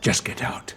Just get out.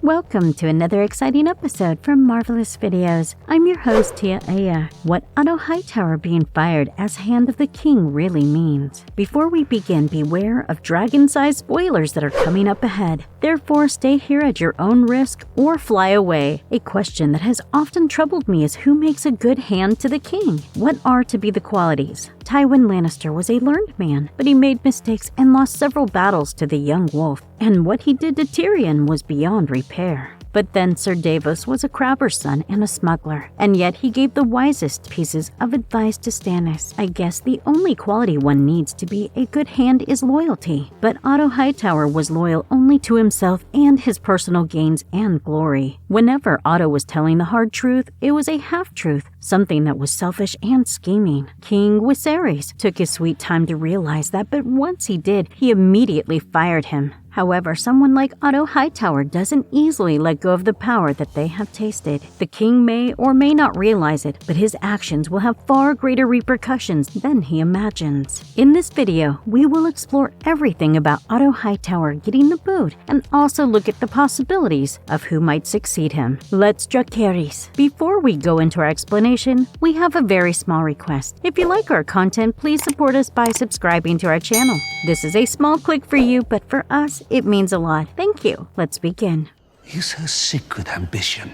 Welcome to another exciting episode from Marvelous Videos. I'm your host, Tia Aya. What Otto Hightower being fired as Hand of the King really means. Before we begin, beware of dragon-sized spoilers that are coming up ahead. Therefore, stay here at your own risk or fly away. A question that has often troubled me is who makes a good hand to the king? What are to be the qualities? Tywin Lannister was a learned man, but he made mistakes and lost several battles to the young wolf. And what he did to Tyrion was beyond repair. But then Sir Davos was a crabber's son and a smuggler, and yet he gave the wisest pieces of advice to Stannis. I guess the only quality one needs to be a good hand is loyalty. But Otto Hightower was loyal only to himself and his personal gains and glory. Whenever Otto was telling the hard truth, it was a half-truth, something that was selfish and scheming. King Westeros took his sweet time to realize that, but once he did, he immediately fired him. However, someone like Otto Hightower doesn't easily let go of the power that they have tasted. The king may or may not realize it, but his actions will have far greater repercussions than he imagines. In this video, we will explore everything about Otto Hightower getting the boot and also look at the possibilities of who might succeed him. Let's Targayrean. Before we go into our explanation, we have a very small request. If you like our content, please support us by subscribing to our channel. This is a small click for you, but for us, it means a lot. Thank you. Let's begin. You're so sick with ambition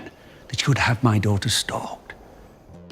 that you would have my daughter stalked.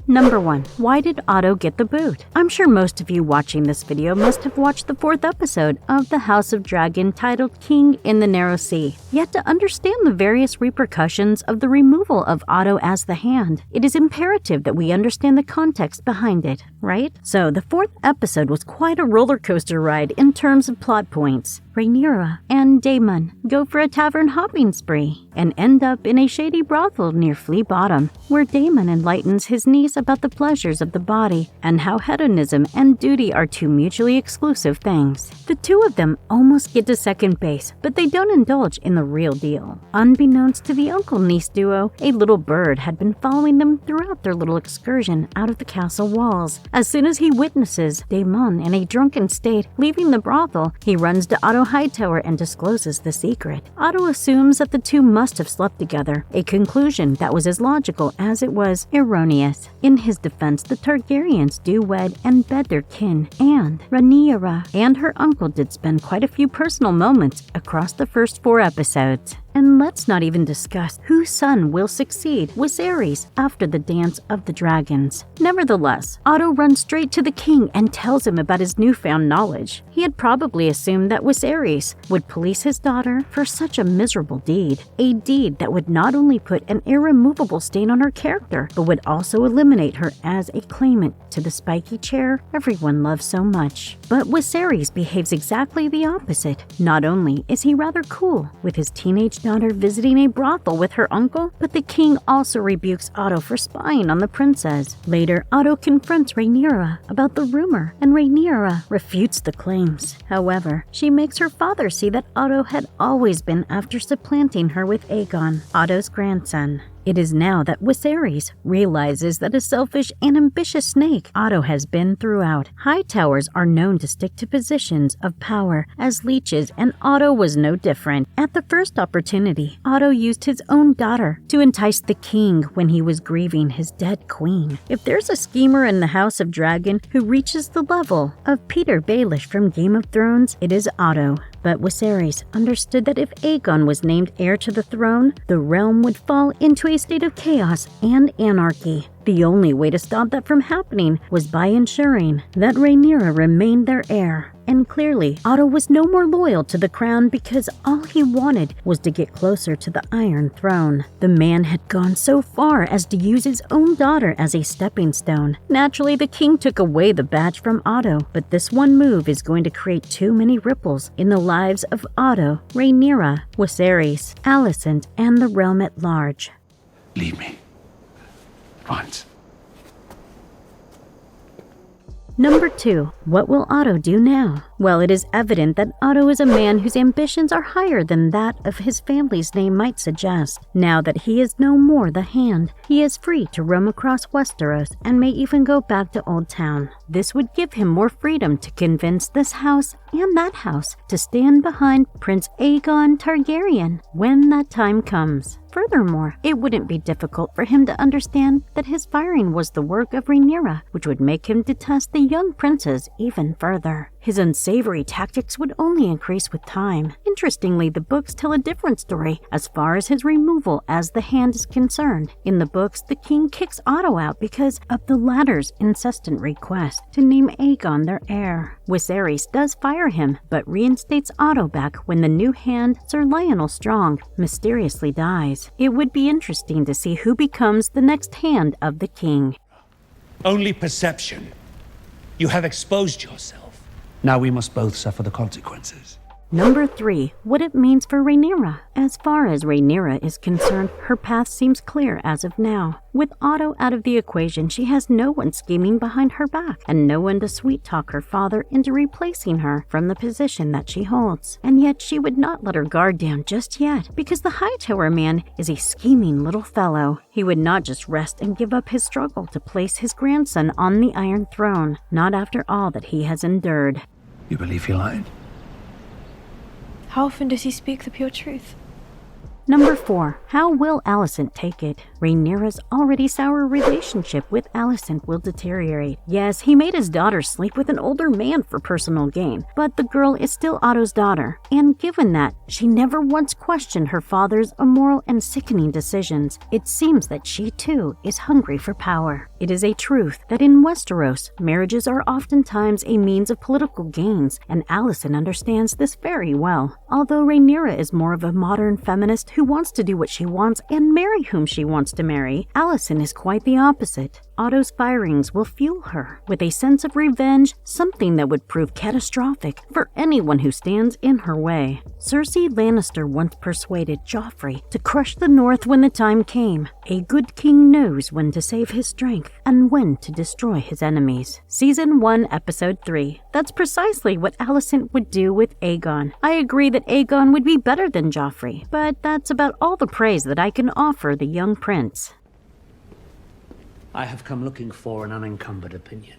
Number 1. Why did Otto get the boot? I'm sure most of you watching this video must have watched the 4th episode of the House of Dragon titled King in the Narrow Sea. Yet to understand the various repercussions of the removal of Otto as the Hand, it is imperative that we understand the context behind it, right? So the 4th episode was quite a roller coaster ride in terms of plot points. Rheaenyra and Daemon go for a tavern hopping spree and end up in a shady brothel near Flea Bottom, where Daemon enlightens his niece about the pleasures of the body and how hedonism and duty are two mutually exclusive things. The two of them almost get to second base, but they don't indulge in the real deal. Unbeknownst to the uncle-niece duo, a little bird had been following them throughout their little excursion out of the castle walls. As soon as he witnesses Daemon in a drunken state leaving the brothel, he runs to Otto Hightower and discloses the secret. Otto assumes that the two must have slept together, a conclusion that was as logical as it was erroneous. In his defense, the Targaryens do wed and bed their kin, and Rheanyra and her uncle did spend quite a few personal moments across the first 4 episodes. And let's not even discuss whose son will succeed Westeros after the Dance of the Dragons. Nevertheless, Otto runs straight to the king and tells him about his newfound knowledge. He had probably assumed that Westeros would police his daughter for such a miserable deed. A deed that would not only put an irremovable stain on her character, but would also eliminate her as a claimant to the spiky chair everyone loves so much. But Westeros behaves exactly the opposite. Not only is he rather cool with his teenage daughter visiting a brothel with her uncle, but the king also rebukes Otto for spying on the princess. Later, Otto confronts Rheanyra about the rumor, and Rheanyra refutes the claims. However, she makes her father see that Otto had always been after supplanting her with Aegon, Otto's grandson. It is now that Westeros realizes that a selfish and ambitious snake Otto has been throughout. Hightowers are known to stick to positions of power as leeches, and Otto was no different. At the first opportunity, Otto used his own daughter to entice the king when he was grieving his dead queen. If there's a schemer in the House of Dragon who reaches the level of Peter Baelish from Game of Thrones, it is Otto. But Westeros understood that if Aegon was named heir to the throne, the realm would fall into a state of chaos and anarchy. The only way to stop that from happening was by ensuring that Rheanyra remained their heir. And clearly, Otto was no more loyal to the crown because all he wanted was to get closer to the Iron Throne. The man had gone so far as to use his own daughter as a stepping stone. Naturally, the king took away the badge from Otto, but this one move is going to create too many ripples in the lives of Otto, Rheanyra, Westeros, Allison, and the realm at large. Leave me. Once. Number 2. What will Otto do now? Well, it is evident that Otto is a man whose ambitions are higher than that of his family's name might suggest. Now that he is no more the Hand, he is free to roam across Westeros and may even go back to Old Town. This would give him more freedom to convince this house and that house to stand behind Prince Aegon Targaryen when that time comes. Furthermore, it wouldn't be difficult for him to understand that his firing was the work of Rhaenyra, which would make him detest the young princes even further. His unsavory tactics would only increase with time. Interestingly, the books tell a different story as far as his removal as the Hand is concerned. In the books, the king kicks Otto out because of the latter's insistent request to name Aegon their heir. Viserys does fire him, but reinstates Otto back when the new Hand, Sir Lionel Strong, mysteriously dies. It would be interesting to see who becomes the next Hand of the king. Only perception. You have exposed yourself. Now we must both suffer the consequences. Number 3. What it means for Rhaenyra. As far as Rhaenyra is concerned, her path seems clear as of now. With Otto out of the equation, she has no one scheming behind her back, and no one to sweet-talk her father into replacing her from the position that she holds. And yet she would not let her guard down just yet, because the Hightower man is a scheming little fellow. He would not just rest and give up his struggle to place his grandson on the Iron Throne, not after all that he has endured. You believe he lied? How often does he speak the pure truth? Number 4. How will Allison take it? Rhaenyra's already sour relationship with Allison will deteriorate. Yes, he made his daughter sleep with an older man for personal gain, but the girl is still Otto's daughter, and given that she never once questioned her father's immoral and sickening decisions, it seems that she too is hungry for power. It is a truth that in Westeros, marriages are oftentimes a means of political gains, and Allison understands this very well. Although Rhaenyra is more of a modern feminist who wants to do what she wants and marry whom she wants to marry, Allison is quite the opposite. Otto's firings will fuel her with a sense of revenge, something that would prove catastrophic for anyone who stands in her way. Cersei Lannister once persuaded Joffrey to crush the North when the time came. A good king knows when to save his strength and when to destroy his enemies. Season 1, Episode 3. That's precisely what Allison would do with Aegon. I agree that Aegon would be better than Joffrey, but that's about all the praise that I can offer the young prince. I have come looking for an unencumbered opinion.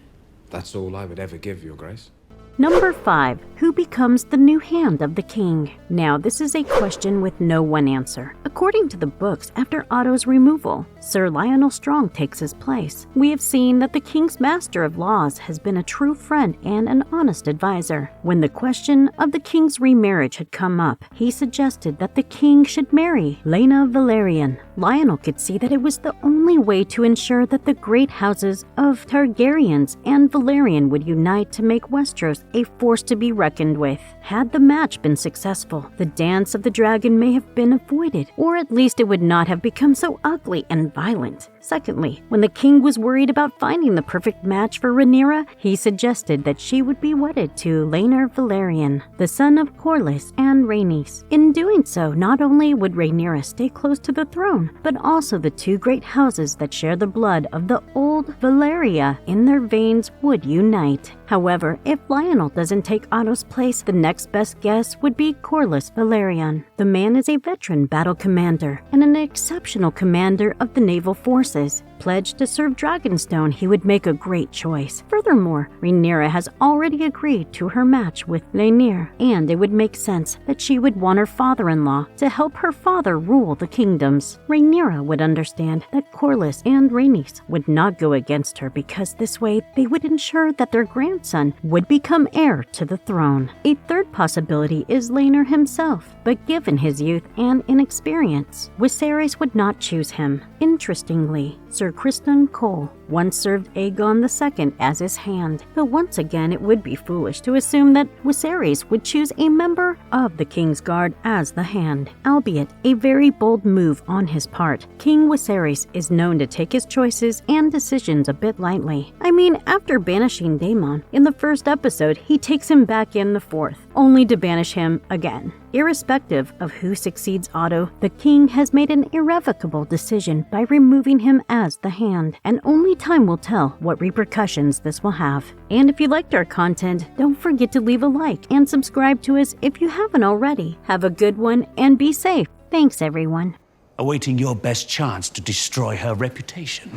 That's all I would ever give, Your Grace. Number 5. Who becomes the new Hand of the king? Now, this is a question with no one answer. According to the books, after Otto's removal, Sir Lionel Strong takes his place. We have seen that the king's master of laws has been a true friend and an honest advisor. When the question of the king's remarriage had come up, he suggested that the king should marry Rhaenyra Velaryon. Lionel could see that it was the only way to ensure that the great houses of Targaryens and Velaryon would unite to make Westeros a force to be reckoned with. Had the match been successful, the dance of the dragon may have been avoided, or at least it would not have become so ugly and violent. Secondly, when the king was worried about finding the perfect match for Rhaenyra, he suggested that she would be wedded to Rhaenyra Velaryon, the son of Corlys and Rhaenys. In doing so, not only would Rhaenyra stay close to the throne, but also the two great houses that share the blood of the old Valyria in their veins would unite. However, if Lionel doesn't take Otto's place, the next best guess would be Corlys Velaryon. The man is a veteran battle commander and an exceptional commander of the naval forces. Pledged to serve Dragonstone, he would make a great choice. Furthermore, Rhaenyra has already agreed to her match with Rhaenyra, and it would make sense that she would want her father-in-law to help her father rule the kingdoms. Rhaenyra would understand that Corlys and Rhaenys would not go against her because this way they would ensure that their grandson would become heir to the throne. A third possibility is Rhaenyra himself, but given his youth and inexperience, Viserys would not choose him. Interestingly, Sir Criston Cole once served Aegon II as his hand, but once again it would be foolish to assume that Viserys would choose a member of the King's Guard as the hand, albeit a very bold move on his part. King Viserys is known to take his choices and decisions a bit lightly. I mean, after banishing Daemon in the first episode, he takes him back in the fourth, only to banish him again. Irrespective of who succeeds Otto, the king has made an irrevocable decision by removing him as the hand, and only Only time will tell what repercussions this will have. And if you liked our content, don't forget to leave a like and subscribe to us if you haven't already. Have a good one and be safe. Thanks, everyone. Awaiting your best chance to destroy her reputation.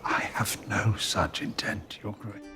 I have no such intent, Your Grace.